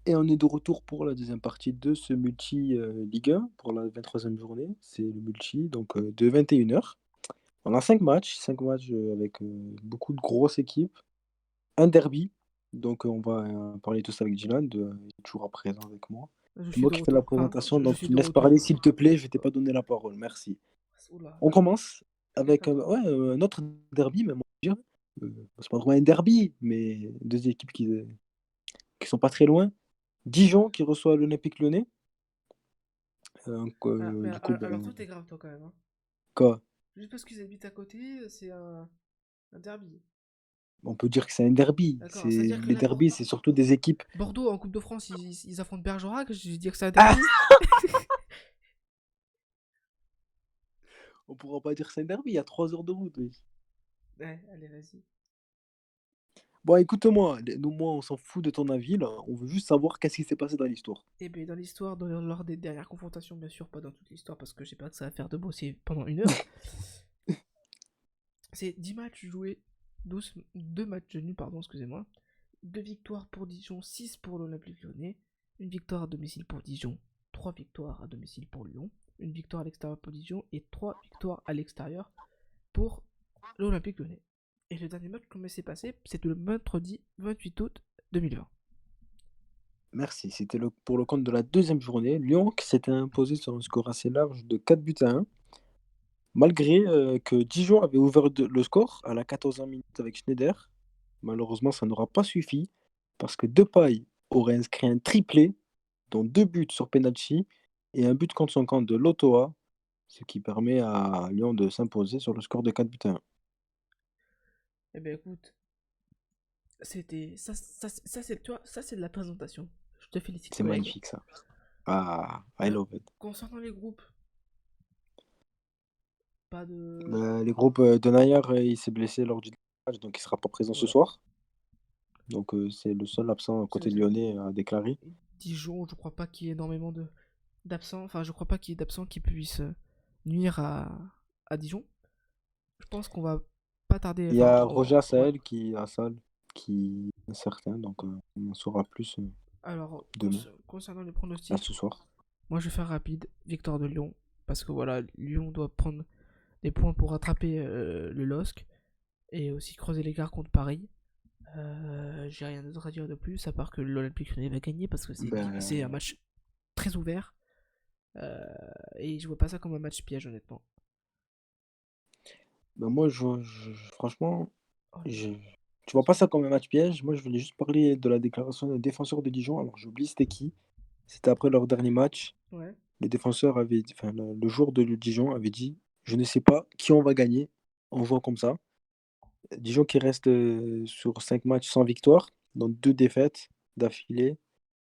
Et on est de retour pour la deuxième partie de ce multi, Ligue 1 pour la 23e journée. C'est le multi donc, de 21h. On a 5 matchs, avec, beaucoup de grosses équipes. Un derby, donc, on va, parler tout ça avec Dylan il est toujours à présent avec moi. Je C'est suis moi de qui fais la retour. Enfin, présentation, je donc suis tu me de laisses parler retour. s'il te plaît, je t'ai pas donné la parole, merci. Oula, On commence avec, d'accord. ouais, un autre derby même on peut dire. C'est pas vraiment un derby, mais 2 équipes qui sont pas très loin. Dijon qui reçoit l'Olympique Lyonnais, donc, du coup, Alors ben toi, t'es grave, toi, quand même. Hein. quoi? Juste parce qu'ils habitent à côté, c'est un derby. On peut dire que c'est un derby. D'accord. C'est C'est-à-dire que les là, derbys, c'est surtout des équipes. Bordeaux, en Coupe de France, ils affrontent Bergerac, je vais dire que c'est un Ah! derby. On pourra pas dire que c'est un derby, il y a 3 heures de route, wesh. Ouais, allez, vas-y. Bon, écoute-moi, nous, moi, on s'en fout de ton avis, là. On veut juste savoir qu'est-ce qui s'est passé dans l'histoire. Et bien, dans l'histoire, lors des dernières confrontations, bien sûr, pas dans toute l'histoire, parce que j'ai pas que ça à faire de bosser pendant 1 heure. C'est 10 matchs joués, 2 matchs nuls, pardon, excusez-moi. 2 victoires pour Dijon, 6 pour l'Olympique Lyonnais. Une victoire à domicile pour Dijon, 3 victoires à domicile pour Lyon. Une victoire à l'extérieur pour Dijon et 3 victoires à l'extérieur pour l'Olympique Lyonnais. Et le dernier match, comment il s'est passé? C'est le mercredi 28 août 2020. Merci. C'était pour le compte de la deuxième journée. Lyon qui s'était imposé sur un score assez large de 4 buts à 1. Malgré que Dijon avait ouvert le score à la 14e minute avec Schneider. Malheureusement, ça n'aura pas suffi parce que Depay aurait inscrit un triplé, dont 2 buts sur penalty et un but contre son camp de Lotoa, ce qui permet à Lyon de s'imposer sur le score de 4 buts à 1. Eh ben écoute, c'était ça c'est tu vois, ça c'est de la présentation. Je te félicite C'est collègue. magnifique ça. Ah, I love it. Concernant les groupes, pas de Les groupes, Denayer, il s'est blessé lors du match, donc il sera pas présent ce voilà, soir. Donc c'est le seul absent c'est le côté seul. lyonnais à déclarer. Dijon, je crois pas qu'il y ait énormément de d'absents, enfin je crois pas qu'il y ait d'absents qui puissent nuire à Dijon. Je pense qu'on va pas tarder, Il y enfin a Roger ouais. Assaël qui à Salle, qui est certain, donc on en saura plus, Alors demain, concernant les à pronostics, ce soir. moi je vais faire rapide, victoire de Lyon parce que voilà, Lyon doit prendre des points pour rattraper le LOSC et aussi creuser l'écart contre Paris. J'ai rien d'autre à dire de plus à part que l'Olympique Lyonnais va gagner parce que c'est un Ben, match très ouvert euh, et je vois pas ça comme un match piège honnêtement. moi franchement, Oh là je là. tu vois pas ça comme un match piège. Moi, je voulais juste parler de la déclaration des défenseurs de Dijon. Alors j'ai oublié c'était qui. C'était après leur dernier match. Ouais. Les défenseurs avaient dit enfin le joueur de Dijon avait dit: «Je ne sais pas qui on va gagner en jouant comme ça». Dijon qui reste, sur 5 matchs sans victoire, dont 2 défaites d'affilée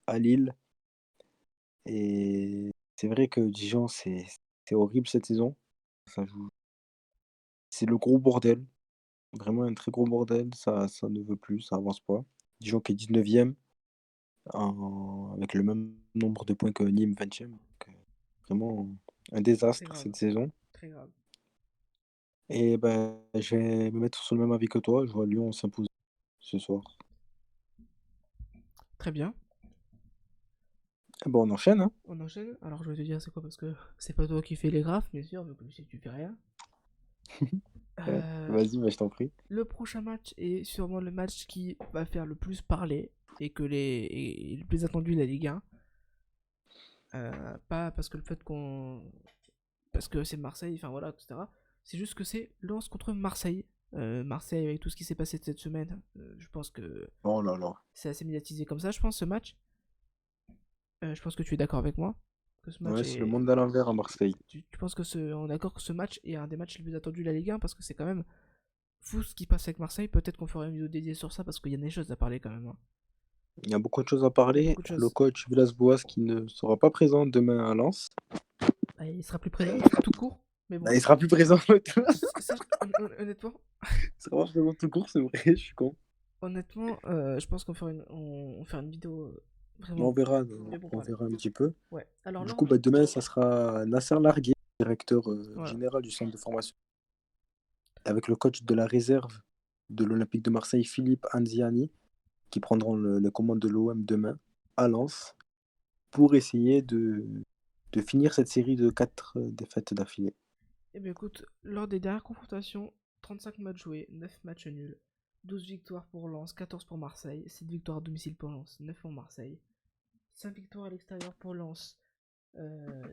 à Lille et c'est vrai que Dijon, c'est horrible cette saison. Ça joue c'est le gros bordel, vraiment un très gros bordel, ça ne veut plus, ça avance pas. Dijon qui est 19e avec le même nombre de points que Nîmes 20e, donc vraiment un Très désastre grave. cette saison Très grave. et ben, je vais me mettre sur le même avis que toi, je vois Lyon s'imposer ce soir. Très bien. Et bah, on enchaîne, hein. On enchaîne. Alors je vais te dire c'est quoi parce que c'est pas toi qui fais les graphes, bien sûr, vu que si tu fais rien. Ouais, Euh, vas-y, bah, je t'en prie. le prochain match est sûrement le match qui va faire le plus parler et le plus attendu de la Ligue 1. Pas parce que le fait qu'on parce que c'est Marseille, enfin voilà, etc. C'est juste que c'est Lens contre Marseille. Marseille avec tout ce qui s'est passé cette semaine, je pense que Oh là là. c'est assez médiatisé comme ça, je pense, ce match. Je pense que tu es d'accord avec moi. Que ce match Ouais, c'est le est. monde à l'envers à Marseille. Tu penses que on est d'accord que ce match est un des matchs les plus attendus de la Ligue 1 parce que c'est quand même fou ce qui passe avec Marseille. Peut-être qu'on ferait une vidéo dédiée sur ça parce qu'il y a des choses à parler quand même. Hein. Il y a beaucoup de choses à Il y a parler. beaucoup de Le choses. coach Villas-Boas qui ne sera pas présent demain à Lens. Ah, il sera plus présent tout court. Mais Bah, bon, il sera plus présent. ça, honnêtement, Il sera pas présent tout court, c'est vrai, je suis con. honnêtement, je pense qu'on fera on fera une vidéo On vraiment verra, bien pour on parler. verra un petit peu. Ouais. Alors Du là, coup, bah, demain, ça sera Nasser Largué, directeur voilà. général du centre de formation, avec le coach de la réserve de l'Olympique de Marseille, Philippe Anziani, qui prendront les commandes de l'OM demain. à Lens pour essayer de finir cette série de 4 défaites d'affilée. Eh bien écoute, lors des dernières confrontations, 35 matchs joués, 9 matchs nuls, 12 victoires pour Lens, 14 pour Marseille, 7 victoires à domicile pour Lens, 9 pour Marseille, 5 victoires à l'extérieur pour Lens,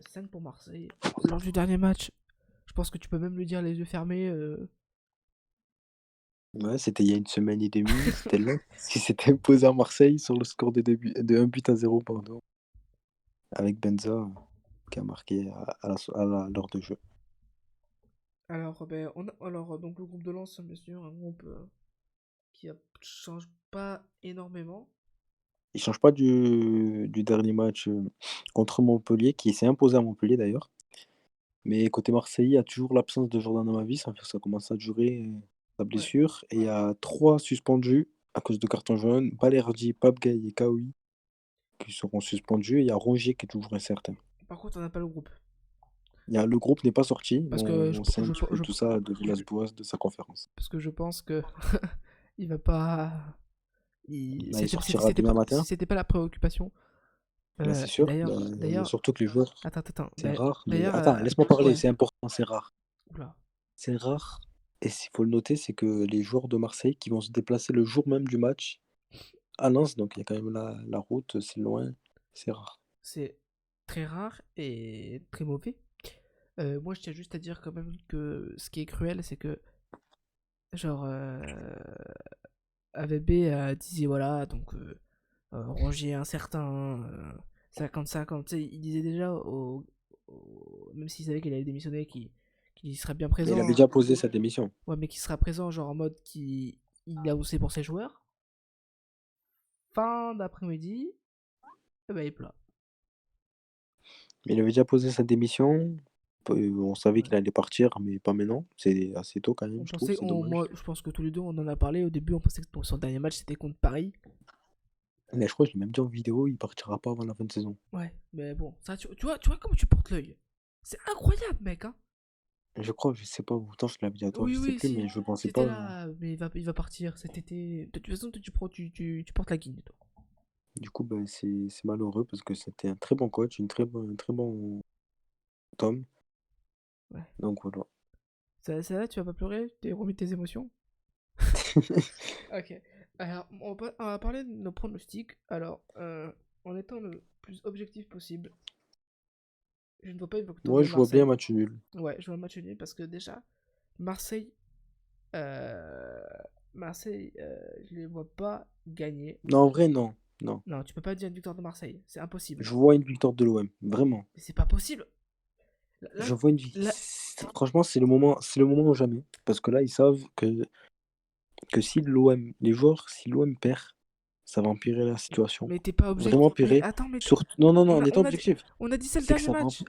5 pour Marseille. Lors du dernier match, je pense que tu peux même le dire les yeux fermés. Ouais, c'était il y a une semaine et demie, c'était Lens qui s'était imposé à Marseille sur le score de 1 but à 0, pardon, avec Benza qui a marqué à l'heure de jeu. Alors, donc le groupe de Lens, bien sûr, un groupe qui change pas énormément. Il change pas du dernier match contre Montpellier, qui s'est imposé à Montpellier d'ailleurs. Mais côté Marseillais, il y a toujours l'absence de Jordan Amavi, ça commence à durer sa Ouais. blessure. Et il y a 3 suspendus à cause de carton jaune. Balerdi, Pape Gueye et Kaoui qui seront suspendus. Et il y a Rongier qui est toujours incertain. Par contre, on n'a pas le groupe. Le groupe n'est pas sorti, mais Parce que on sait un petit peu tout ça de Villas-Boas, de sa conférence. parce que je pense que il va pas. Là, il sortira demain matin. C'était pas la préoccupation. Là, c'est sûr. D'ailleurs, Surtout que les joueurs, attends. c'est rare. Mais D'ailleurs, attends, laisse-moi parler, ouais. c'est important, c'est rare. Oula. C'est rare. Et s'il faut le noter, c'est que les joueurs de Marseille qui vont se déplacer le jour même du match à Lens, donc il y a quand même la route, c'est loin, c'est rare. C'est très rare et très mauvais. Moi, je tiens juste à dire quand même que ce qui est cruel, c'est que genre AVB disait voilà donc Rongier incertain 50-50, tu sais, il disait déjà même s'il savait qu'il allait démissionner qu'il serait bien Mais il avait présent. déjà posé sa démission. Ouais, mais qu'il sera présent genre en mode qui il a haussé pour ses joueurs. Fin d'après-midi, eh ben, il est plat. Mais il avait déjà posé sa démission. On savait Ouais. qu'il allait partir, mais pas maintenant. C'est assez tôt quand même, On je trouve, pensait, c'est dommage. moi, je pense que tous les deux, on en a parlé. Au début, on pensait que son dernier match, c'était contre Paris. Mais je crois que je l'ai même dit en vidéo, il partira pas avant la fin de saison. Ouais, mais bon, ça, tu vois comment tu portes l'œil. C'est incroyable, mec, hein. Je crois, je sais pas, autant je l'avais dit à toi, Oui, je sais oui, plus, si. mais je pensais T'étais pas. là, mais il va partir cet été. De toute façon, toi, tu portes la guine, toi. Du coup, ben, c'est malheureux parce que c'était un très bon coach, un très bon tome. Ouais. Donc voilà. Ça va, tu vas pas pleurer? T'es remis tes émotions? Ok. Alors, on va parler de nos pronostics. Alors, en étant le plus objectif possible, je ne vois pas une victoire Moi, de je vois bien un Marseille. match nul. Ouais, je vois un match nul parce que déjà, Marseille, euh, je les vois pas gagner. Non, en vrai, non. Non. Non, tu peux pas dire une victoire de Marseille, c'est impossible. Je vois une victoire de l'OM, vraiment. Mais c'est pas possible. Là, Je vois une là, Franchement, c'est le moment ou jamais. Parce que là, ils savent que si l'OM, les joueurs, si l'OM perd, ça va empirer la situation. mais t'es pas Vraiment objectif. Mais empirer. attends, Non, non, non, on on a, est on a dit, objectif. on a dit c'est le C'est que dernier ça va, match.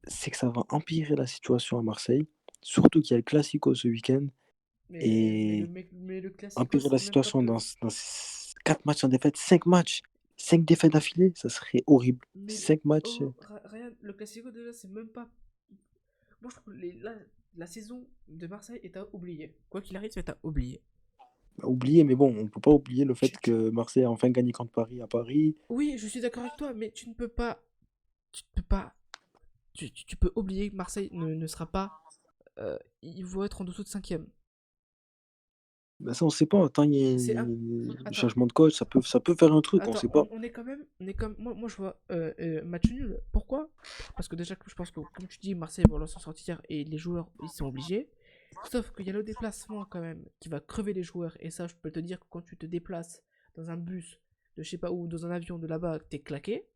c'est que ça va empirer la situation à Marseille. Surtout qu'il y a le Classico ce week-end. Et Mais le Classico, empirer la c'est même pas situation que. dans 4 matchs en défaite, 5 matchs, 5 défaites d'affilée, ça serait horrible. Mais 5 matchs. Ryan, le Classico déjà, c'est même pas. Moi, je trouve que la saison de Marseille est à oublier. Quoi qu'il arrive, c'est à oublier. Oublié, mais bon, on peut pas oublier le fait Tu- que Marseille a enfin gagné contre Paris à Paris. Oui, je suis d'accord avec toi, mais tu ne peux pas. Tu ne peux pas. Tu peux oublier que Marseille ne sera pas. Ils vont être en dessous de cinquième. Ben ça, on sait pas. Tant il y C'est un. a le Attends, changement de coach, ça peut faire un truc, on attends, sait pas. on est quand même. Moi, je vois match nul. Pourquoi? Parce que déjà, je pense que, comme tu dis, Marseille va s'en sortir et les joueurs, ils sont obligés. Sauf qu'il y a le déplacement quand même qui va crever les joueurs. Et ça, je peux te dire que quand tu te déplaces dans un bus, de je sais pas où, dans un avion de là-bas, t'es claqué.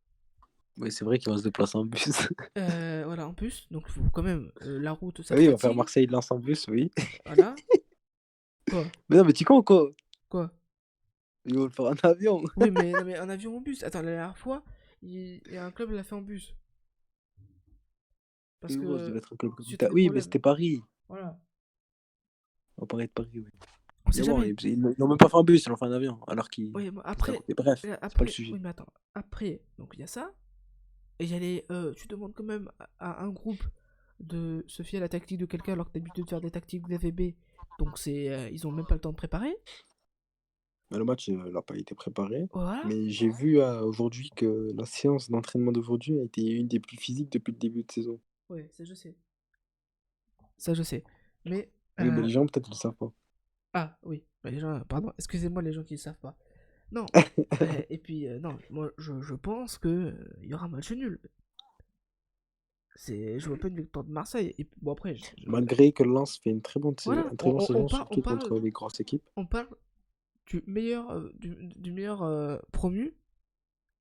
Oui, c'est vrai qu'il va se déplacer en bus. Voilà, en plus. Donc, il faut quand même. La route, ça te Oui, on va faire fatigue. Marseille-Lens en bus, oui. Voilà. Quoi? Mais non, mais tu con quoi? Quoi? Ils vont le faire en avion. Oui, mais, non, mais un avion en bus. Attends, la dernière fois, il y a un club l'a fait en bus. Parce Oui, gros, ça devait que être un club suite à capital. des Oui, mais problèmes. c'était Paris. Voilà. On parlait de Paris, oui. On sait Mais bon, jamais. ils l'ont même pas fait en bus, ils l'ont fait en avion. Alors Oui, bon, que c'était à côté. Bref, c'est pas le sujet. oui, mais attends. Après, donc il y a ça. Et tu demandes quand même à un groupe de se fier à la tactique de quelqu'un alors que t'as l'habitude de faire des tactiques d'FVB. Donc ils ont même pas le temps de préparer. Mais le match, n'a pas été préparé. Voilà. Mais j'ai vu, aujourd'hui que la séance d'entraînement d'aujourd'hui a été une des plus physiques depuis le début de saison. Ouais, ça je sais. Ça je sais. Mais Oui, mais les gens peut-être ils le savent pas. ah oui, bah, les gens, pardon, excusez-moi les gens qui ne savent pas. Non. Et puis non, moi je pense que il y aura un match nul. Je vois pas une victoire de Marseille. Et bon après, Malgré que Lens fait une voilà, une très bonne saison, on surtout parle, contre les grosses équipes. on parle du meilleur, du meilleur promu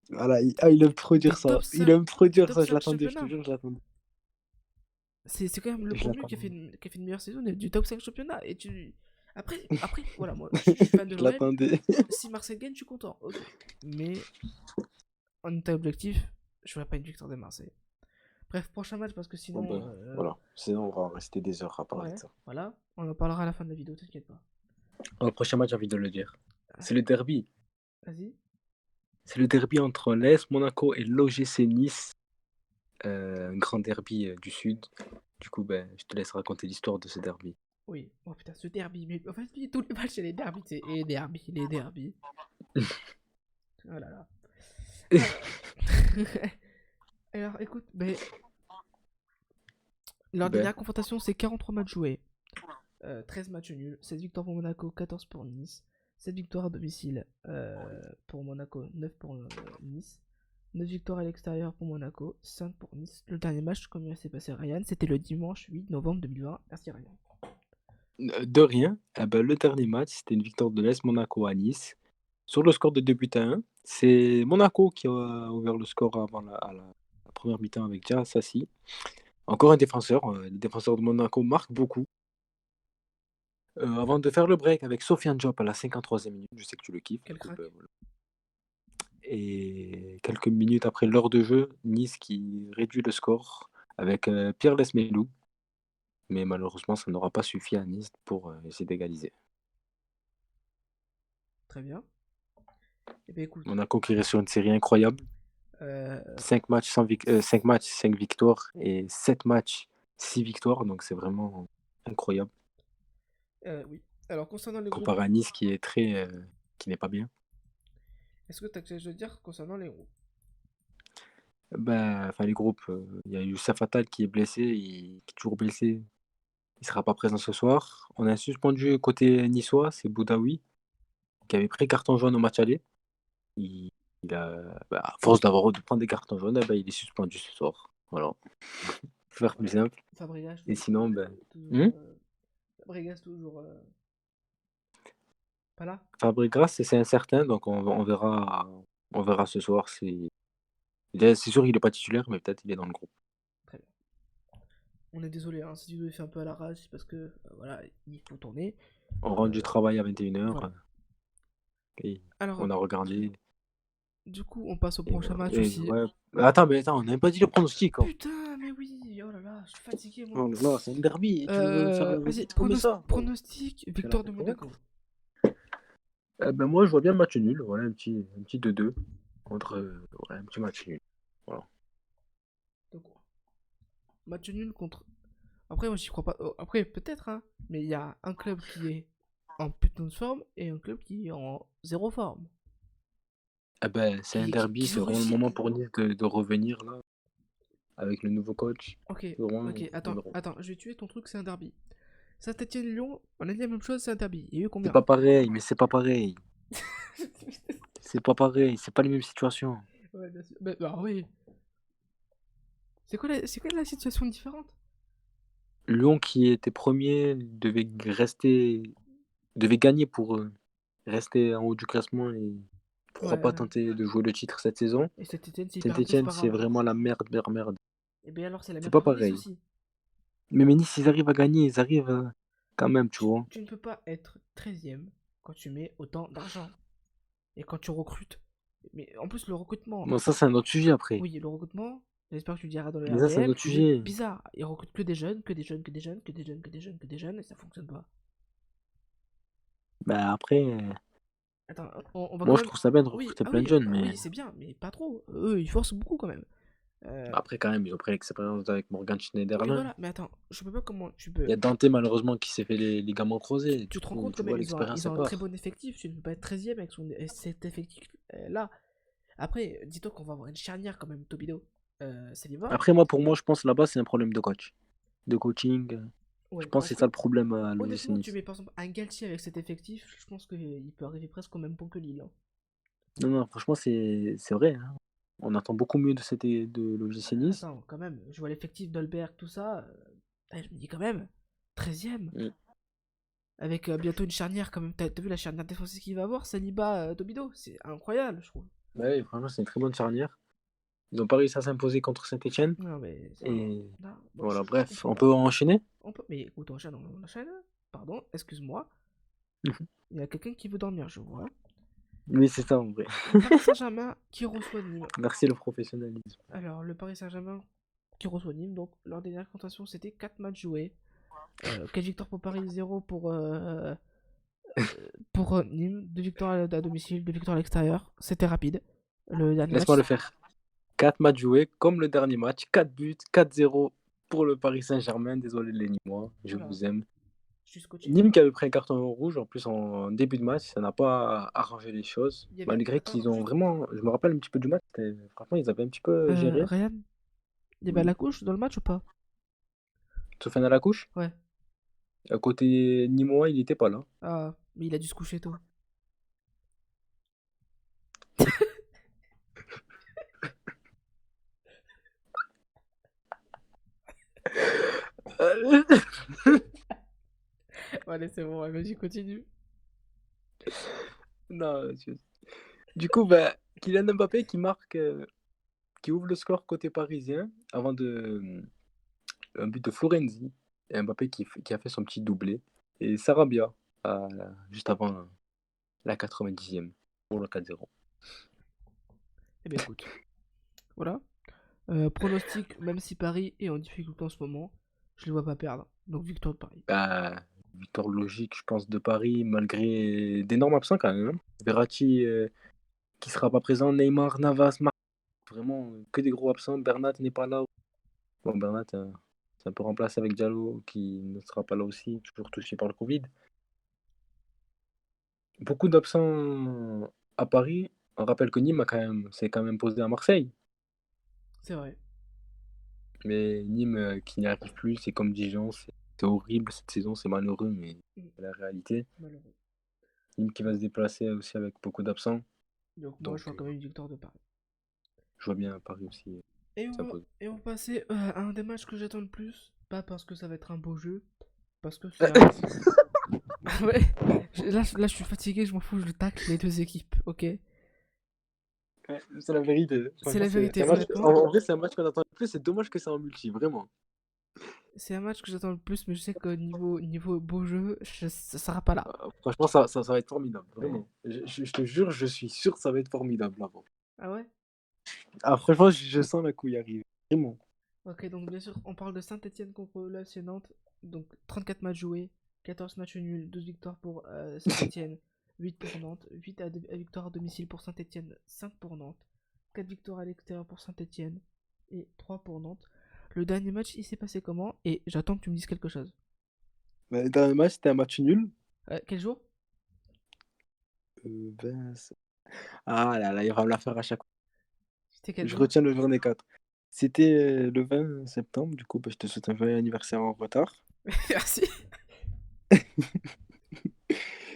Voilà, il aime trop des dire ça. top Il 5 aime trop des dire top ça, je 5 l'attendais, je te championnats. jure, je l'attendais. C'est quand même le Je promu qui a l'attendais. qui a fait une meilleure saison du top 5 championnat. Et tu. Après voilà, moi je suis fan de Je l'OM. l'attendais. Si Marseille gagne, je suis content. Ok. Mais en état objectif, je vois pas une victoire de Marseille. Bref, prochain match parce que Bon sinon. ben, voilà. Sinon, on va rester des heures à parler de Ouais, ça. voilà. On en parlera à la fin de la vidéo, t'inquiète pas. Le prochain match, j'ai envie de le dire. Ah, C'est le derby. vas-y. C'est le derby entre l'AS Monaco et l'OGC Nice. Un grand derby du Sud. Du coup, ben, je te laisse raconter l'histoire de ce derby. Oui. Oh putain, ce derby. Mais en fait, tous les matchs, c'est les derbys. C'est les derbys, les derbys. Oh là là. Alors, alors écoute, mais leur Ben, dernière confrontation, c'est 43 matchs joués. 13 matchs nuls, 16 victoires pour Monaco, 14 pour Nice, 7 victoires à domicile pour Monaco, 9 pour Nice, 9 victoires à l'extérieur pour Monaco, 5 pour Nice. Le dernier match, comme il s'est passé Ryan, c'était le dimanche 8 novembre 2020. Merci Ryan. de rien, eh ben, le dernier match, c'était une victoire de l'AS Monaco à Nice. Sur le score de 2 buts à 1. C'est Monaco qui a ouvert le score avant la première mi-temps avec Dia Sassi. Encore un défenseur. Les défenseurs de Monaco marquent beaucoup. Avant de faire le break avec Sofiane Diop à la 53e minute. Je sais que tu le kiffes. Du Quel coup, crack. ben, voilà. Et quelques minutes après l'heure de jeu, Nice qui réduit le score avec Pierre Lesmelou. Mais malheureusement, ça n'aura pas suffi à Nice pour essayer d'égaliser. Très bien. Et bien écoute, Monaco qui reste sur une série incroyable. euh, 5 matchs, 5 matchs, 5 victoires et 7 matchs, 6 victoires. Donc c'est vraiment incroyable. oui. Alors concernant les groupes, Comparé à Nice qui n'est pas bien. est-ce que tu as quelque chose à dire concernant les groupes? Ben, enfin, les groupes, il y a Youssef Fatal qui est blessé, qui est toujours blessé. Il sera pas présent ce soir. On a un suspendu côté niçois, c'est Boudaoui, qui avait pris carton jaune au match aller. Il, à force de prendre des cartons jaunes, eh ben, il est suspendu ce soir. Voilà. Pour faire plus simple. Fabregas, Et sinon, toujours, hmm Fabregas, toujours pas là. Fabregas, c'est incertain, donc on verra ce soir si. C'est sûr qu'il n'est pas titulaire, mais peut-être il est dans le groupe. Très bien. On est désolé, hein, si tu le fais un peu à l'arrache, c'est parce que voilà, il faut tourner. On rentre du travail à 21h Voilà. et Alors, on a regardé. du coup, on passe au Et prochain voilà. match Et aussi. ouais. Attends, on n'a même pas dit le pronostic, hein. Putain, mais oui, oh là là, je suis fatigué moi. Oh là là, c'est un derby et tu veux faire Vas-y, vite comme ça. Oh, pronostic, c'est la victoire de réponse. Monaco. Ben moi, je vois bien match nul. Voilà, un petit 2-2 contre voilà, un petit match nul. Voilà. Donc, match nul contre. Après, moi j'y crois pas. Après, peut-être, hein, mais il y a un club qui est en putain de forme et un club qui est en zéro forme. Ah ben, c'est un derby, Qui c'est sont vraiment le réussi. moment pour Nice de revenir là, avec le nouveau coach. Ok, C'est vraiment ok, le numéro. attends, je vais tuer ton truc, c'est un derby. Saint-Etienne-Lyon, on a dit la même chose, c'est un derby. Il y a eu C'est combien? pas pareil, mais c'est pas pareil. C'est pas pareil, c'est pas les mêmes situations. Ouais, bien sûr. Bah oui. C'est quoi la situation différente? Lyon qui était premier devait gagner pour rester en haut du classement et pourquoi pas Ouais. tenter de jouer le titre cette saison. Et Saint-Etienne, s'ils perdent tout, c'est Saint-Etienne, pas c'est grave. vraiment la merde, merde, merde. Et bien alors, c'est la C'est merde pas pour Nice pareil. aussi. Mais Nice, ils arrivent à gagner, ils arrivent quand même, tu vois. Tu ne peux pas être 13ème quand tu mets autant d'argent. Et quand tu recrutes. Mais en plus, le recrutement. Bon, ça, c'est un autre sujet après. Oui, le recrutement, j'espère que tu diras dans le Mais ça, c'est un RDM, autre il est sujet. bizarre. Ils recrutent que des jeunes, que des jeunes, que des jeunes, que des jeunes, que des jeunes, que des jeunes, et ça fonctionne pas. Bah après, Attends, on va moi, quand je même. trouve ça bien de Oui, recruter ah plein de oui, jeunes, oui, mais c'est bien, mais pas trop. Eux, ils forcent beaucoup quand même. Euh, Après, quand même, ils ont pris l'expérience avec Morgan oui, Schneiderlin. voilà, mais attends, je peux pas comment tu Il y peux. a Dante, malheureusement, qui s'est fait les ligaments croisés. Tu Du te rends coup, compte quand tu même, vois, l'expérience, ils ça ont un très part. bon effectif. Tu ne peux pas être 13 e avec cet effectif là. Après, dis-toi qu'on va avoir une charnière quand même, Tobido. Saliba. Après, moi, pour moi, je pense là-bas, c'est un problème de coach. De coaching. Je Ouais, pense que c'est ça le franchement, problème à l'OGC honnêtement, tu Nice. mets par exemple un Galtier avec cet effectif, je pense qu'il peut arriver presque au même point que Lille, hein. Non, non, franchement, c'est vrai, hein. On attend beaucoup mieux de l'OGC Nice. Attends, quand même, je vois l'effectif d'Olberg, tout ça. Je me dis quand même, 13 e. Mm. Avec bientôt une charnière, quand même. T'as vu la charnière défensive qu'il va avoir, Saliba, Tobido? C'est incroyable, je trouve. Ouais, franchement, c'est une très bonne charnière. Ils n'ont pas réussi à s'imposer contre Saint-Etienne. Non, mais. Et Non, bon, voilà, je bref, comprends on pas. peut enchaîner. Mais écoute, on enchaîne. Pardon, excuse-moi. Mhm. Il y a quelqu'un qui veut dormir, je vois. Oui, c'est ça, en vrai. Le Paris Saint-Germain qui reçoit Nîmes. Merci le professionnalisme. Alors, le Paris Saint-Germain qui reçoit Nîmes, donc leur dernière confrontation c'était 4 matchs joués. 4 victoires pour Paris, 0 pour Nîmes, 2 victoires à domicile, 2 victoires à l'extérieur. C'était rapide. Le dernier match. Laisse-moi le faire. 4 matchs joués, comme le dernier match. 4 buts, 4-0 pour le Paris Saint-Germain. Désolé les Nîmois, je Voilà, vous aime. je suis scotché. Nîmes qui avait pris un carton rouge en plus en début de match, ça n'a pas arrangé les choses. Il y avait. Malgré Attends, qu'ils ont juste. vraiment, je me rappelle un petit peu du match, franchement ils avaient un petit peu géré. Ryan, il y avait Oui. la couche dans le match ou pas? Sofiane à la couche, Ouais. à côté Nîmois, il n'était pas là. Ah, mais il a dû se coucher tôt. Allez, c'est bon, ouais, vas-y, continue. Non, du coup, bah, Kylian Mbappé qui marque, qui ouvre le score côté parisien avant un but de Florenzi. Et Mbappé qui a fait son petit doublé. Et Sarabia, juste avant la 90e pour le 4-0. Eh bien, écoute, voilà. Pronostic, même si Paris est en difficulté en ce moment, je les vois pas perdre. Donc, victoire de Paris. Bah, victoire logique, je pense, de Paris, malgré d'énormes absents quand même, hein. Verratti qui sera pas présent, Neymar, Navas, vraiment que des gros absents. Bernat n'est pas là. Bon, Bernat, c'est un peu remplacé avec Diallo qui ne sera pas là aussi, toujours touché par le Covid. Beaucoup d'absents à Paris. On rappelle que Nîmes s'est quand même posé à Marseille. C'est vrai. Mais Nîmes qui n'y arrive plus, c'est comme Dijon, c'est horrible cette saison, c'est malheureux, mais c'est la réalité. Malheureux. Nîmes qui va se déplacer aussi avec beaucoup d'absents. Donc, moi, je Donc, vois quand même une victoire de Paris. je vois bien Paris aussi s'imposer. Et on va passer à un des matchs que j'attends le plus. Pas parce que ça va être un beau jeu, parce que c'est un. Ouais, là, je suis fatigué, je m'en fous, je tacle les deux équipes, ok? Ouais, c'est la vérité. C'est Franchement, la c'est vérité, un match. honnêtement. En vrai, c'est un match qu'on attend le plus. C'est dommage que c'est en multi, vraiment. C'est un match que j'attends le plus, mais je sais que niveau beau jeu, ça sera pas là. Franchement, ça va être formidable, Ouais. vraiment. Je te jure, je suis sûr que ça va être formidable là-bas. Ah ouais? Ah, franchement, je sens la couille arriver. Vraiment. Ok, donc bien sûr, on parle de Saint-Etienne contre l'AFC Nantes. Donc 34 matchs joués, 14 matchs nuls, 12 victoires pour Saint-Etienne, 8 pour Nantes, 8 victoires à domicile pour Saint-Etienne, 5 pour Nantes, 4 victoires à l'extérieur pour Saint-Etienne et 3 pour Nantes. Le dernier match, il s'est passé comment? Et j'attends que tu me dises quelque chose. Mais dans le match, c'était un match nul. Quel jour? Ben, ah là là, il va me la faire à chaque fois. C'était quel Je jour? retiens le journée 4. C'était le 20 septembre. Du coup, bah, je te souhaite un joyeux anniversaire en retard. Merci.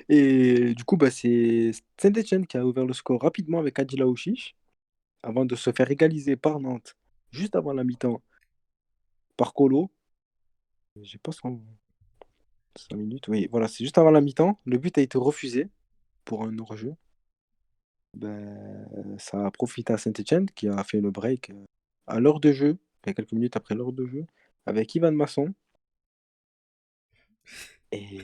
Et du coup, bah, c'est Saint-Etienne qui a ouvert le score rapidement avec Adil Aouchiche avant de se faire égaliser par Nantes juste avant la mi-temps par Colo. J'ai pas 100 minutes. Oui, voilà, c'est juste avant la mi-temps. Le but a été refusé pour un hors-jeu. Ben, ça a profité à Saint-Etienne qui a fait le break à l'heure de jeu, il y a quelques minutes après l'heure de jeu, avec Ivan Masson. Et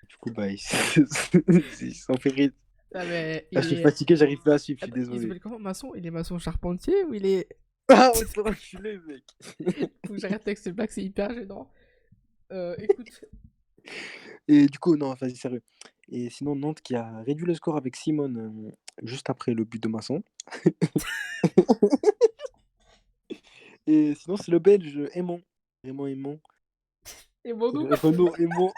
du coup, bah, ils s'en fait rire. Ah mais Là, il je suis est. fatigué, j'arrive pas à suivre, je suis Attends, il désolé. s'appelle comment, maçon? Il est maçon charpentier ou il est. Ah, on s'est enculé, mec. Faut que j'arrête avec ces blagues, c'est hyper gênant. Écoute. Et du coup, non, vas-y, sérieux. Et sinon, Nantes qui a réduit le score avec Simone juste après le but de Masson. Et sinon, c'est le Belge Aimon. Raymond Aimon. Et bon, nous. Renaud Aimon.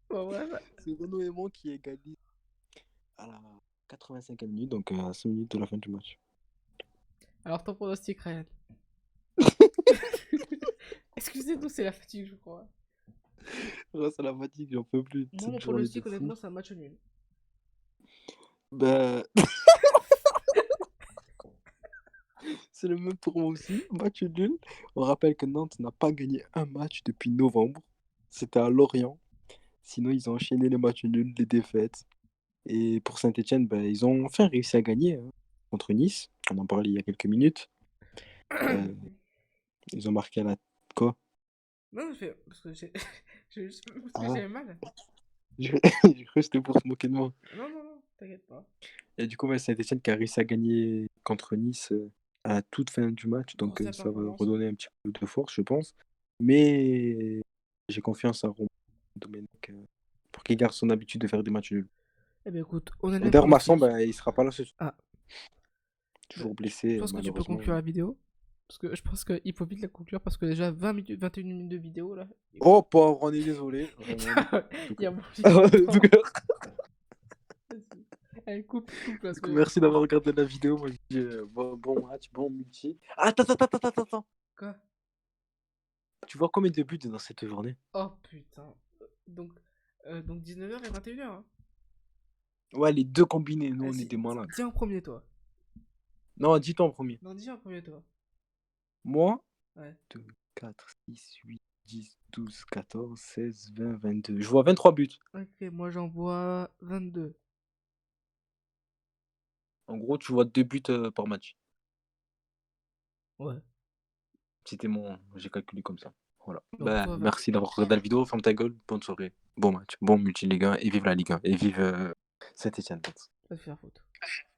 Bon, bref. C'est Renaud Aimon qui égalise à la 85e minute, donc à 5 minutes de la fin du match. Alors, ton pronostic, Ryan. Excusez-nous, c'est la fatigue, je crois. Grâce à la fatigue, j'en peux plus de Moi, mon cette journée de pronostic, fou. honnêtement, c'est un match nul. Ben, c'est le même pour moi aussi. Match nul. On rappelle que Nantes n'a pas gagné un match depuis novembre. C'était à Lorient. Sinon, ils ont enchaîné les matchs nuls, les défaites. Et pour Saint-Etienne, ben, ils ont enfin réussi à gagner contre Nice. On en parlait il y a quelques minutes. Ils ont marqué à la... Quoi? Non, parce que parce que Ah, j'avais mal. j'ai cru que c'était pour se moquer de moi. Non, non, non, t'inquiète pas. Et du coup, ouais, Saint-Etienne qui a réussi à gagner contre Nice à la toute fin du match. Donc, Grosse la ça va performance. redonner un petit peu de force, je pense. Mais j'ai confiance en Romain Domenech pour qu'il garde son habitude de faire des matchs nuls. Eh bien, écoute, on a Et les d'ailleurs, Masson, pronostics. ben, il sera pas là ce soir. Ah, Toujours je blessé, pense que tu peux malheureusement. conclure la vidéo. Parce que je pense qu'il faut vite la conclure parce que déjà 20 minutes, 21 minutes de vidéo là. Oh, pauvre, on est désolé. Vraiment. Il y a beaucoup En de tout cas, Vas-y. Allez, coupe parce que. merci d'avoir regardé la vidéo. Moi, je dis bon match, bon multi. Attends. Quoi? Tu vois combien de buts dans cette journée? Oh putain. Donc, donc 19h et 21h. Hein. Ouais, les deux combinés. Nous, on est Vas-y, des malades. dis en premier toi. Non, dis-toi en premier. Non, dis en premier toi. Moi, Ouais. 2, 4, 6, 8, 10, 12, 14, 16, 20, 22. Je vois 23 buts. Ok, moi j'en vois 22. En gros, tu vois 2 buts par match. Ouais. J'ai calculé comme ça. Voilà. Donc Bah, toi, merci d'avoir regardé la vidéo. Ferme ta gueule. Bonne soirée. Bon match. Bon multi-Ligue 1. Et vive la Ligue 1. Et vive Saint-Etienne. va te faire foutre.